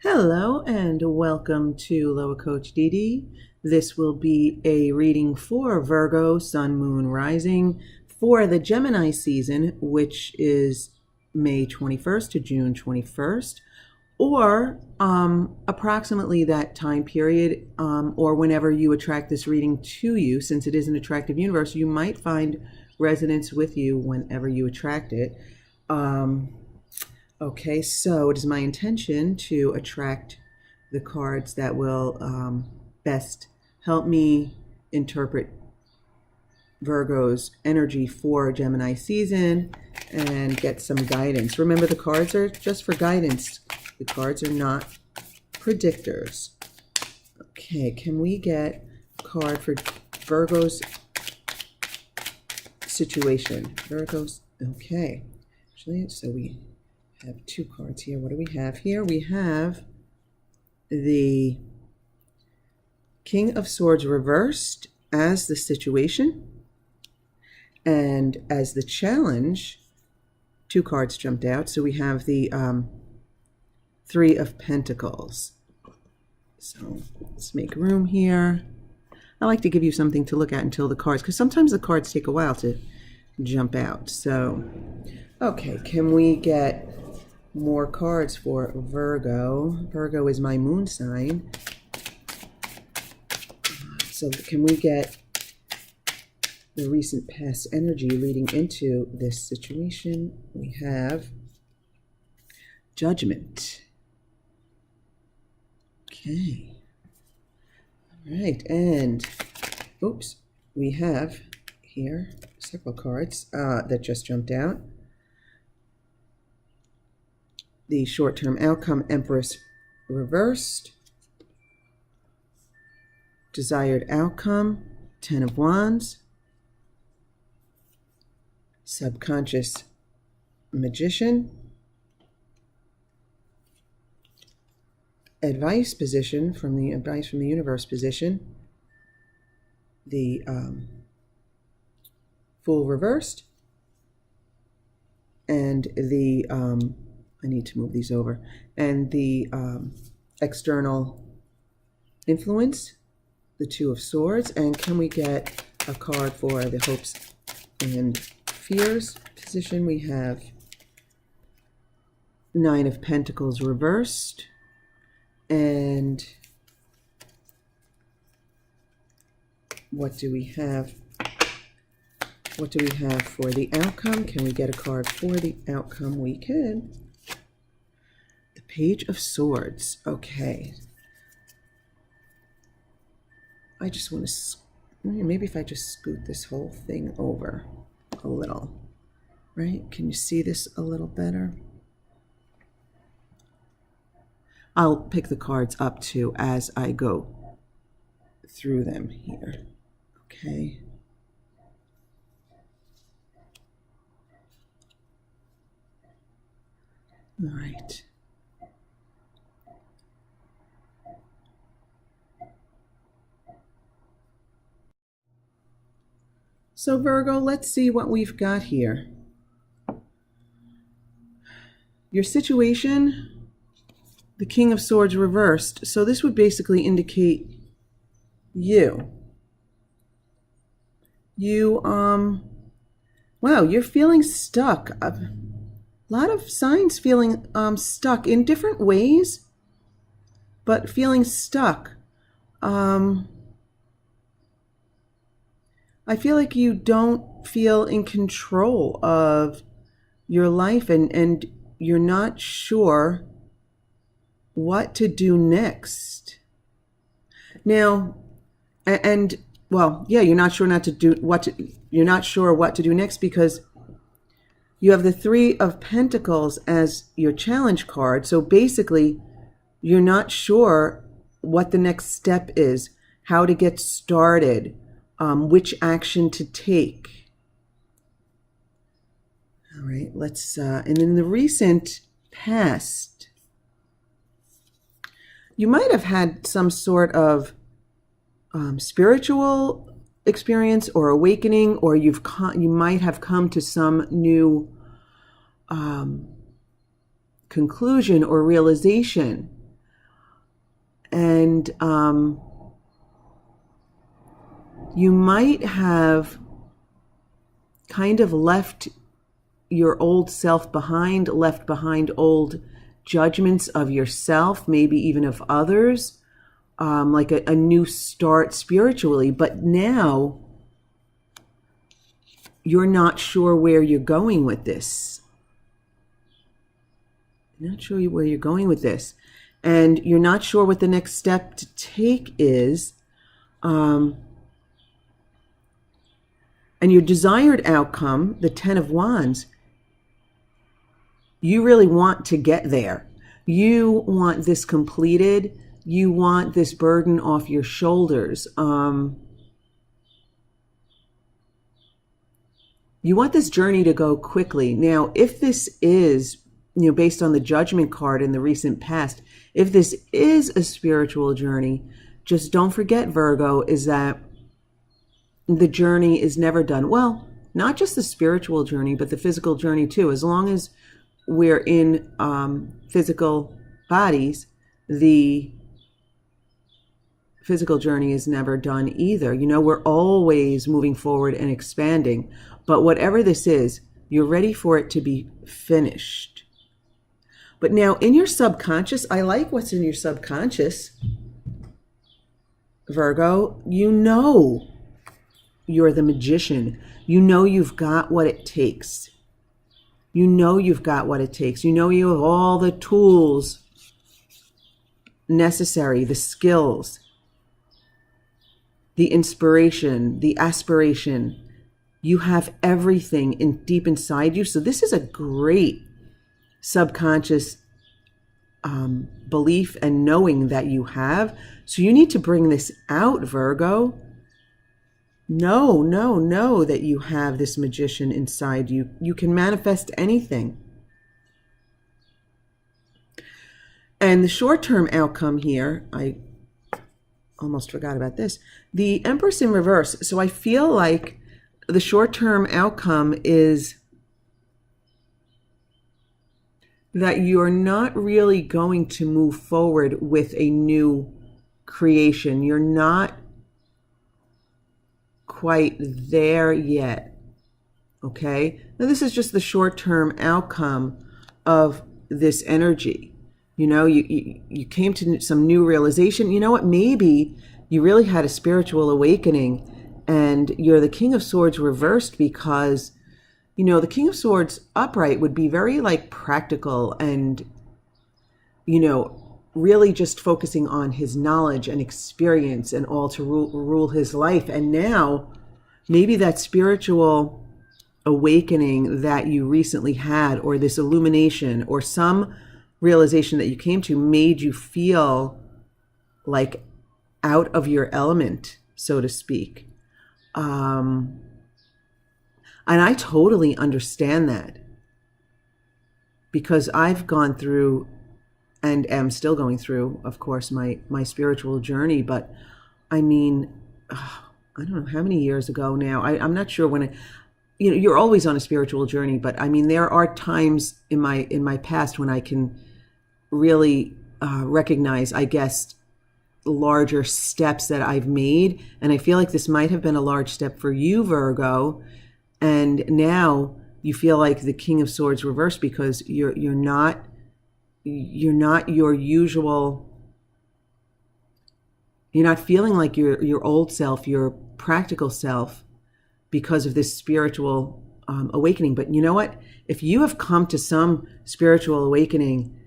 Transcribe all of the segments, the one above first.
Hello and welcome to Loa Coach Dee. This will be a reading for Virgo, Sun, Moon, Rising for the Gemini season, which is May 21st to June 21st, or approximately that time period, or whenever you attract this reading to you. Since it is an attractive universe, you might find resonance with you whenever you attract it. Okay, so it is my intention to attract the cards that will best help me interpret Virgo's energy for Gemini season and get some guidance. Remember, the cards are just for guidance. The cards are not predictors. Okay, can we get a card for Virgo's situation? Virgo's, okay. Actually, so we have two cards here. What do we have here? We have the King of Swords reversed as the situation, and as the challenge, two cards jumped out. So we have the Three of Pentacles. So let's make room here. I like to give you something to look at until the cards, because sometimes the cards take a while to jump out. So, okay, can we get more cards for Virgo? Virgo is my moon sign. So can we get the recent past energy leading into this situation? We have Judgment. Okay. All right. And, oops, we have here several cards that just jumped out. The short-term outcome, Empress reversed. Desired outcome, Ten of Wands. Subconscious Magician. Advice position, from the Advice from the Universe position. The Fool reversed. And the I need to move these over. And the external influence, the Two of Swords. And can we get a card for the hopes and fears position? We have Nine of Pentacles reversed. And what do we have? What do we have for the outcome? Can we get a card for the outcome? We can. Page of Swords. Okay. I just want to, maybe if I just scoot this whole thing over a little, right? Can you see this a little better? I'll pick the cards up too as I go through them here. Okay. All right. So Virgo, let's see what we've got here. Your situation, the King of Swords reversed. So this would basically indicate you. Wow, you're feeling stuck. A lot of signs feeling stuck in different ways, but feeling stuck. I feel like you don't feel in control of your life, and you're not sure what to do next. Now, well, yeah, you're not sure you're not sure what to do next, because you have the Three of Pentacles as your challenge card. So basically, you're not sure what the next step is, how to get started. Which action to take. All right, let's, and in the recent past, you might have had some sort of spiritual experience or awakening, or you might have come to some new conclusion or realization And you might have kind of left your old self behind, left behind old judgments of yourself, maybe even of others, like a new start spiritually. But now you're not sure where you're going with this. You're not sure where you're going with this. And you're not sure what the next step to take is. And your desired outcome, the 10 of Wands, you really want to get there. You want this completed. You want this burden off your shoulders. You want this journey to go quickly. Now, if this is, based on the Judgment card in the recent past, if this is a spiritual journey, just don't forget, Virgo, is that the journey is never done. Well, not just the spiritual journey, but the physical journey too. As long as we're in physical bodies, the physical journey is never done either. We're always moving forward and expanding. But whatever this is, you're ready for it to be finished. But now in your subconscious, I like what's in your subconscious, Virgo. You're the magician. You've got what it takes. You've got what it takes. You have all the tools necessary, the skills, the inspiration, the aspiration. You have everything deep inside you. So this is a great subconscious belief and knowing that you have. So you need to bring this out, Virgo. Know that you have this magician inside you. You can manifest anything. And the short-term outcome here, I almost forgot about this. The Empress in reverse. So I feel like the short-term outcome is that you're not really going to move forward with a new creation. You're not quite there yet. Okay? Now this is just the short-term outcome of this energy. You came to some new realization. You know what? Maybe you really had a spiritual awakening and you're the King of Swords reversed because, the King of Swords upright would be very practical and, really just focusing on his knowledge and experience and all to rule his life. And now maybe that spiritual awakening that you recently had, or this illumination, or some realization that you came to made you feel like out of your element, so to speak. And I totally understand that because I've gone through and am still going through, of course, my spiritual journey. But I mean, I don't know how many years ago now. I'm not sure when you're always on a spiritual journey, but I mean, there are times in my past when I can really recognize, I guess, larger steps that I've made. And I feel like this might have been a large step for you, Virgo. And now you feel like the King of Swords reversed because you're not your usual. You're not feeling like your old self, your practical self, because of this spiritual awakening. But you know what? If you have come to some spiritual awakening,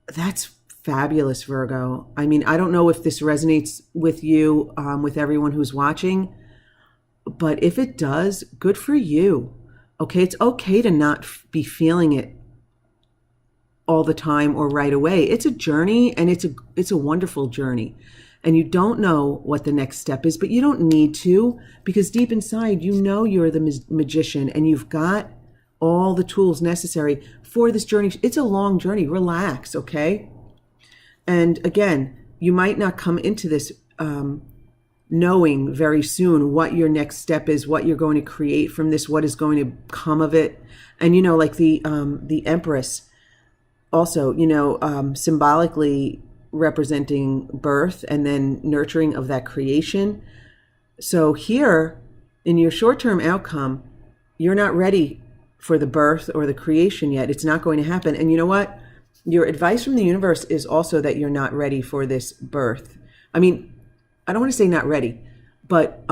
that's fabulous, Virgo. I mean, I don't know if this resonates with you, with everyone who's watching, but if it does, good for you. Okay, it's okay to not be feeling it all the time or right away. It's a journey, and it's a wonderful journey. And you don't know what the next step is, but you don't need to, because deep inside, you're the magician and you've got all the tools necessary for this journey. It's a long journey. Relax, okay? And again, you might not come into this knowing very soon what your next step is, what you're going to create from this, what is going to come of it. And like the Empress also, symbolically, representing birth and then nurturing of that creation. So here, in your short-term outcome, you're not ready for the birth or the creation yet. It's not going to happen. And you know what? Your advice from the universe is also that you're not ready for this birth. I mean, I don't want to say not ready, but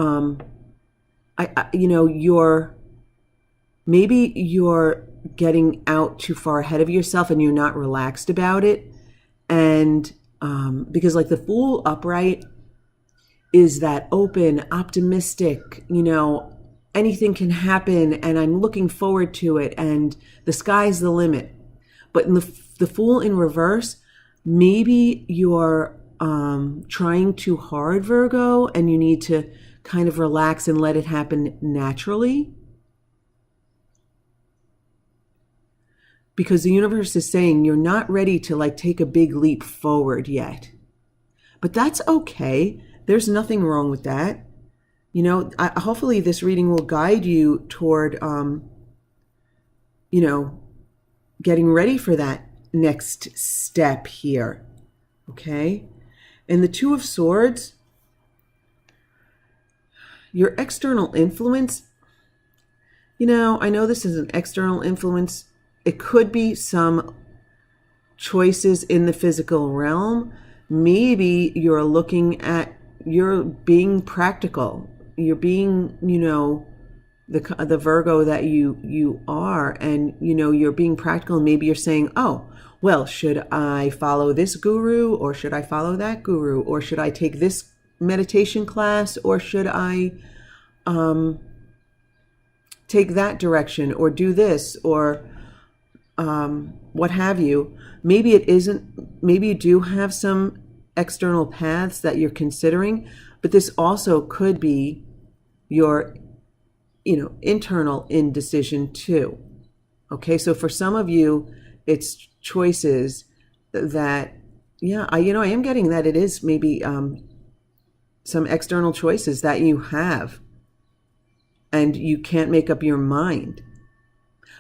maybe you're getting out too far ahead of yourself and you're not relaxed about it. And because like the Fool upright is that open, optimistic, anything can happen and I'm looking forward to it and the sky's the limit. But in the Fool in reverse, maybe you're trying too hard, Virgo, and you need to kind of relax and let it happen naturally. Because the universe is saying you're not ready to like take a big leap forward yet. But that's okay. There's nothing wrong with that. Hopefully this reading will guide you toward, getting ready for that next step here. Okay? And the Two of Swords, your external influence, I know this is an external influence. It could be some choices in the physical realm. Maybe you're being practical. You're being, the Virgo that you are, and, you're being practical. And maybe you're saying, oh, well, should I follow this guru or should I follow that guru? Or should I take this meditation class or should I take that direction or do this or what have you. Maybe it isn't, maybe you do have some external paths that you're considering, but this also could be your, internal indecision too. Okay, so for some of you, it's choices that, I am getting that it is maybe some external choices that you have and you can't make up your mind.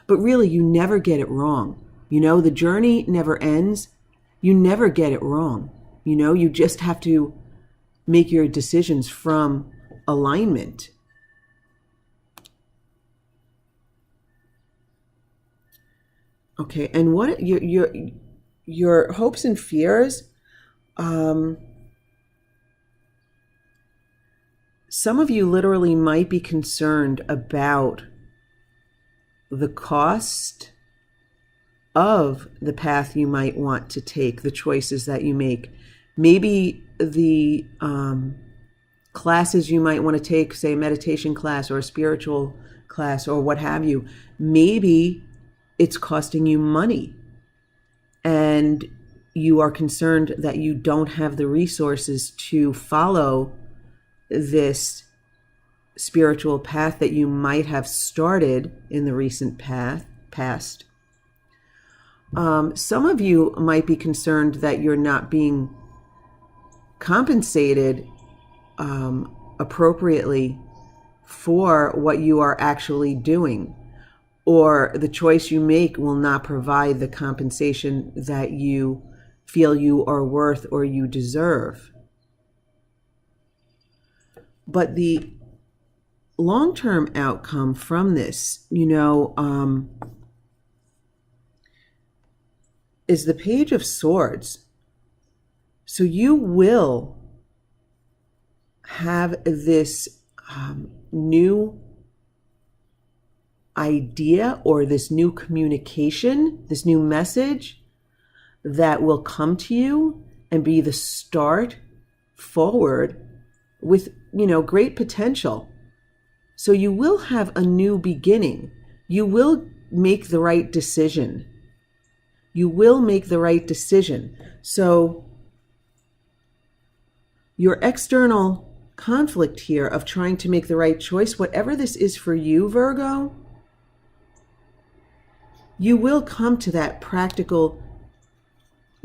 But really, you never get it wrong. The journey never ends. You never get it wrong. You just have to make your decisions from alignment. Okay, and what your hopes and fears? Some of you literally might be concerned about the cost of the path you might want to take, the choices that you make. Maybe the classes you might want to take, say a meditation class or a spiritual class or what have you, maybe it's costing you money and you are concerned that you don't have the resources to follow this spiritual path that you might have started in the recent past. Some of you might be concerned that you're not being compensated appropriately for what you are actually doing, or the choice you make will not provide the compensation that you feel you are worth or you deserve. But the long-term outcome from this, is the Page of Swords. So you will have this new idea or this new communication, this new message that will come to you and be the start forward with, great potential. So you will have a new beginning. You will make the right decision. You will make the right decision. So your external conflict here of trying to make the right choice, whatever this is for you, Virgo, you will come to that practical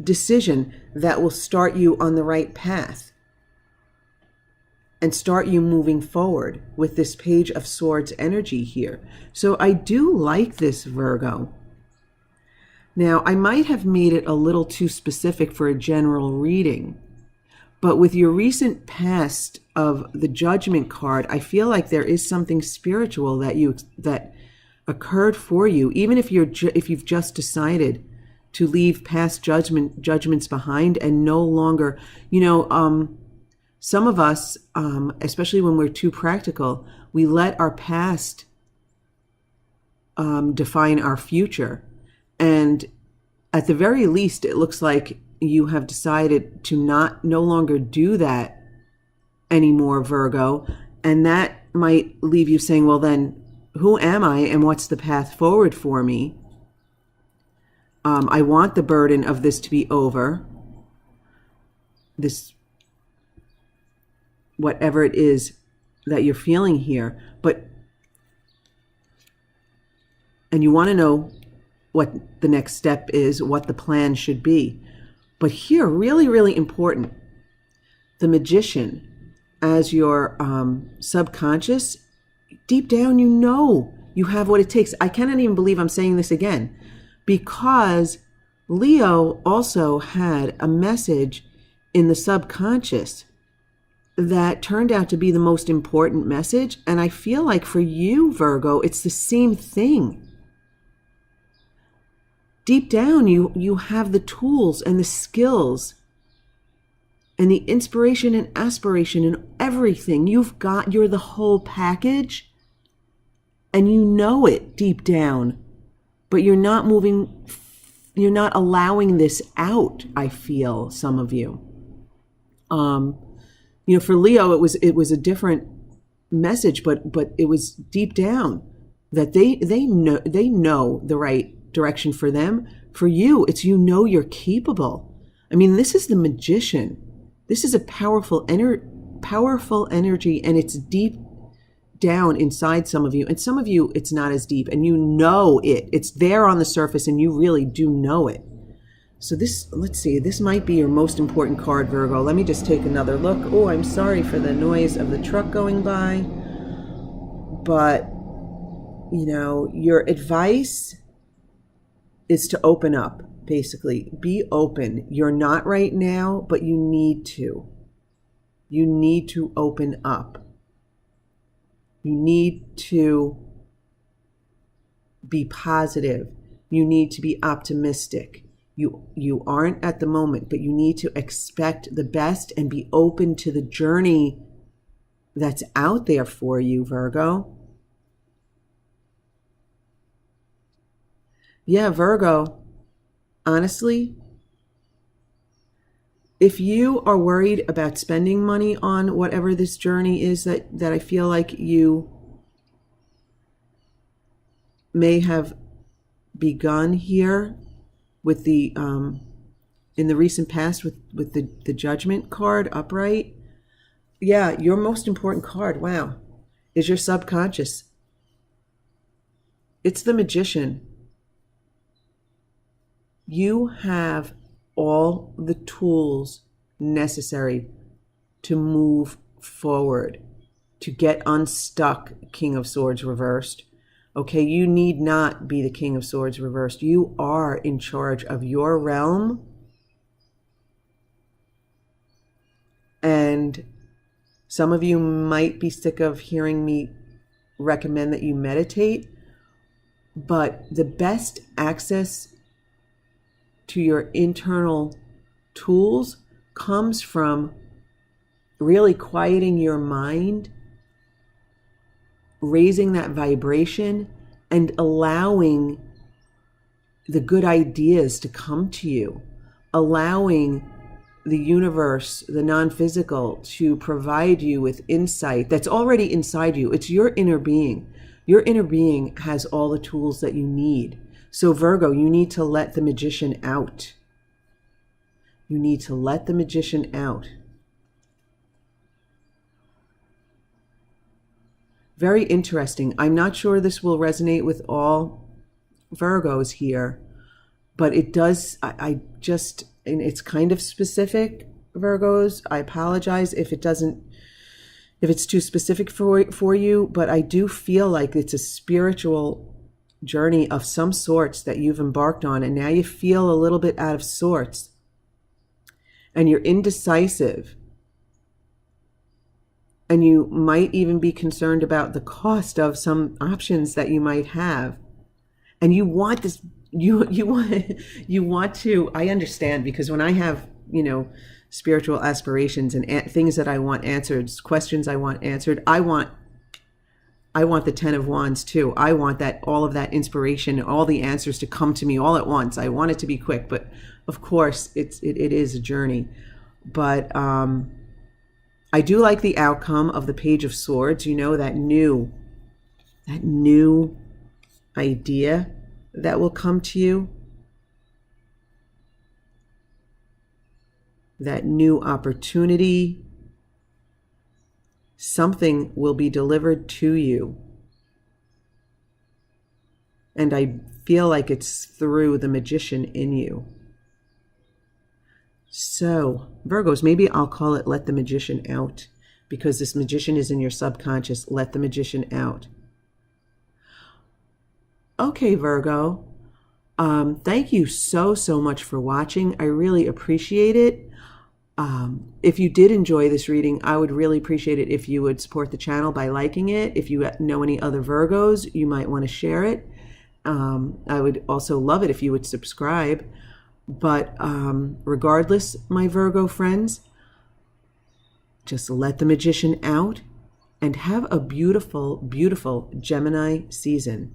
decision that will start you on the right path and start you moving forward with this Page of Swords energy here. So I do like this, Virgo. Now, I might have made it a little too specific for a general reading, but with your recent past of the Judgment card, I feel like there is something spiritual that occurred for you, even if you've just decided to leave past judgments behind and no longer, some of us, especially when we're too practical, we let our past define our future. And at the very least, it looks like you have decided to no longer do that anymore, Virgo. And that might leave you saying, well, then who am I and what's the path forward for me? I want the burden of this to be over. This, whatever it is that you're feeling here, and you want to know what the next step is, what the plan should be. But here, really, really important, the Magician as your subconscious, deep down, you have what it takes. I cannot even believe I'm saying this again, because Leo also had a message in the subconscious that turned out to be the most important message. And I feel like for you, Virgo, it's the same thing. Deep down, you have the tools and the skills and the inspiration and aspiration and everything. You're the whole package, and you know it deep down, but you're not allowing this out, I feel, some of you. For Leo, it was a different message, but it was deep down that they know the right direction for them. For you, it's you're capable. I mean, this is the Magician. This is a powerful energy, and it's deep down inside some of you. And some of you, it's not as deep, and you know it. It's there on the surface, and you really do know it. So let's see, this might be your most important card, Virgo. Let me just take another look. Oh, I'm sorry for the noise of the truck going by. But, your advice is to open up, basically. Be open. You're not right now, but you need to. You need to open up. You need to be positive. You need to be optimistic. You aren't at the moment, but you need to expect the best and be open to the journey that's out there for you, Virgo. Yeah, Virgo, honestly, if you are worried about spending money on whatever this journey is that I feel like you may have begun here with the in the recent past with the Judgment card upright, yeah, your most important card, wow, is your subconscious. It's the Magician. You have all the tools necessary to move forward, to get unstuck, King of Swords reversed. Okay, you need not be the King of Swords reversed. You are in charge of your realm. And some of you might be sick of hearing me recommend that you meditate, but the best access to your internal tools comes from really quieting your mind, raising that vibration, and allowing the good ideas to come to you, allowing the universe, the non-physical, to provide you with insight that's already inside you. It's your inner being. Your inner being has all the tools that you need. So Virgo, you need to let the Magician out. You need to let the Magician out. Very interesting. I'm not sure this will resonate with all Virgos here, but it does. I just, and it's kind of specific, Virgos. I apologize if it's too specific for you, but I do feel like it's a spiritual journey of some sorts that you've embarked on, and now you feel a little bit out of sorts and you're indecisive, and you might even be concerned about the cost of some options that you might have, and you want this, you want to, I understand, because when I have, spiritual aspirations and things that I want answered, questions I want answered, I want the 10 of Wands too. I want all of that inspiration, all the answers to come to me all at once. I want it to be quick, but of course it is a journey. But I do like the outcome of the Page of Swords. That new idea that will come to you, that new opportunity. Something will be delivered to you. And I feel like it's through the magician in you. So, Virgos, maybe I'll call it Let the Magician Out, because this magician is in your subconscious. Let the magician out. Okay, Virgo. Thank you so much for watching. I really appreciate it. If you did enjoy this reading, I would really appreciate it if you would support the channel by liking it. If you know any other Virgos, you might want to share it. I would also love it if you would subscribe. But regardless, my Virgo friends, just let the magician out and have a beautiful, beautiful Gemini season.